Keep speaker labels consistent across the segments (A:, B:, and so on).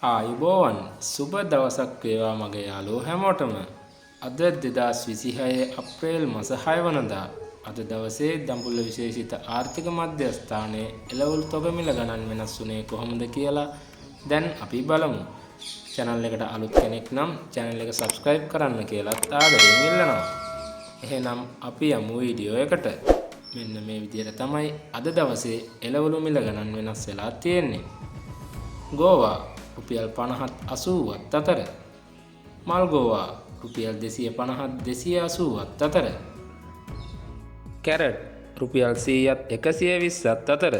A: ආයුබෝවන් සුබ දවසක් වේවා මගේ යාළුවෝ හැමෝටම. අද 2026 අප්‍රේල් මාස 6 වනදා අද දවසේ දඹුල්ල විශේෂිත ආර්ථික මධ්‍යස්ථානයේ එළවලු තොග මිල ගණන් වෙනස් වුණේ කොහොමද කියලා දැන් අපි බලමු. channel එකට අලුත් කෙනෙක් නම් channel එක subscribe කරන්න කියලා ආදරයෙන් ඉල්ලනවා. එහෙනම් අපි යමු වීඩියෝ එකට. මෙන්න මේ විදිහට තමයි අද දවසේ එළවලු මිල ගණන් වෙනස් වෙලා තියෙන්නේ. ගෝවා රුපියල් 50ත් 80ත් අතර, මල්ගෝවා රුපියල් 250ත් 280ත් අතර, කැරට් රුපියල් 100ත් 120ත් අතර,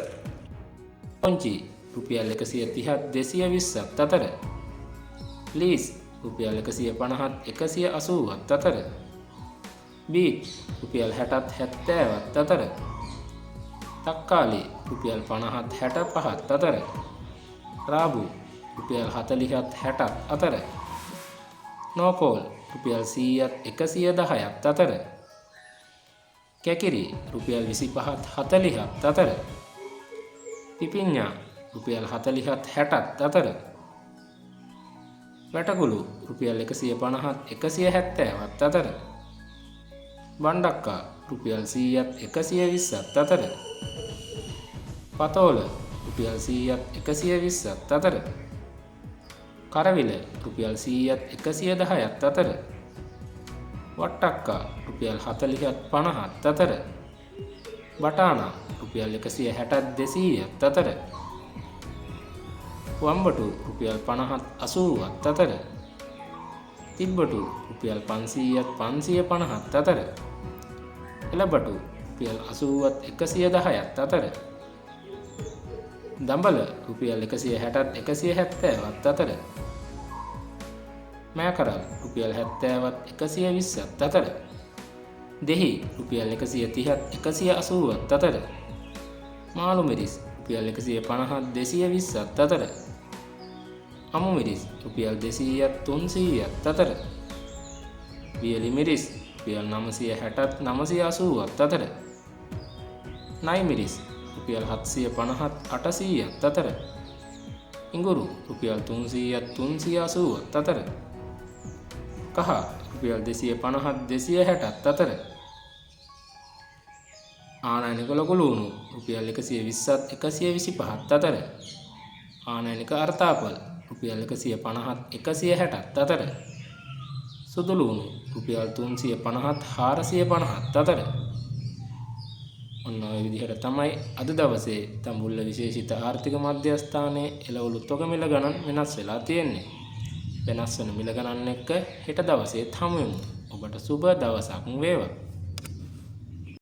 A: කොංචි රුපියල් 130ත් 220ත් අතර, ලීස් රුපියල් 150ත් 180ත් අතර, බීට් රුපියල් 60ත් 70ත් අතර, තක්කාලි රුපියල් 50ත් 65ත් අතර, රාබු රුපියල් 40ත් 60ත් අතර, නෝකෝල් රුපියල් 100ත් 110ත් අතර, කැකිරි රුපියල් 25ත් 40ත් අතර, පිපිඤ්ඤා රුපියල් 40ත් 60ත් අතර, වැටකුළු රුපියල් 150ත් 170ත් අතර, බණ්ඩක්කා රුපියල් 100ත් 120ත් අතර, පතෝල රුපියල් 100ත් 120ත් අතර, කරවිල රුපියල් 100ත් 110ත් අතර, වට්ටක්කා රුපියල් 40ත් 50ත් අතර, බටානා රුපියල් 160ත් 200ත් අතර, වම්බටු රුපියල් 50ත් 80ත් අතර, තිබ්බටු රුපියල් 500ත් 550ත් අතර, එළබටු රුපියල් 80ත් 110ත් අතර, දඹල රුපියල් 160ත් 170ත් අතර, මෑකරල් රුපියල් 70ත් 120ත් අතර, දෙහි රුපියල් 130ත් 180ත් අතර, මාළු මිරිස් රුපියල් 150ත් 220ත් අතර, අමු මිරිස් රුපියල් 200ත් 300ත් අතර, වියලි මිරිස් රුපියල් 960ත් 980ත් අතර, නයි මිරිස් රුපියල් 750ත් 800ත් අතර, ඉඟුරු රුපියල් 300ත් 380ත් අතර, කහ රුපියල් 250ත් 260ත් අතර, ආනයනික ලොකු ලුණු රුපියල් 120ත් 125ත් අතර, ආනයනික අර්තාපල් රුපියල් 150ත් 160ත් අතර, සුදු ලුණු රුපියල් 350ත් 450ත් අතර. ඔන්න ඔය විදිහට තමයි අද දවසේ දඹුල්ල විශේෂිත ආර්ථික මධ්‍යස්ථානයේ එළවලු තොග මිල ගණන් වෙනස් වෙලා තියෙන්නේ. වෙනස් වෙන මිල ගණන් එක්ක හෙට දවසේ හමු වෙමු. ඔබට සුබ දවසක් වේවා.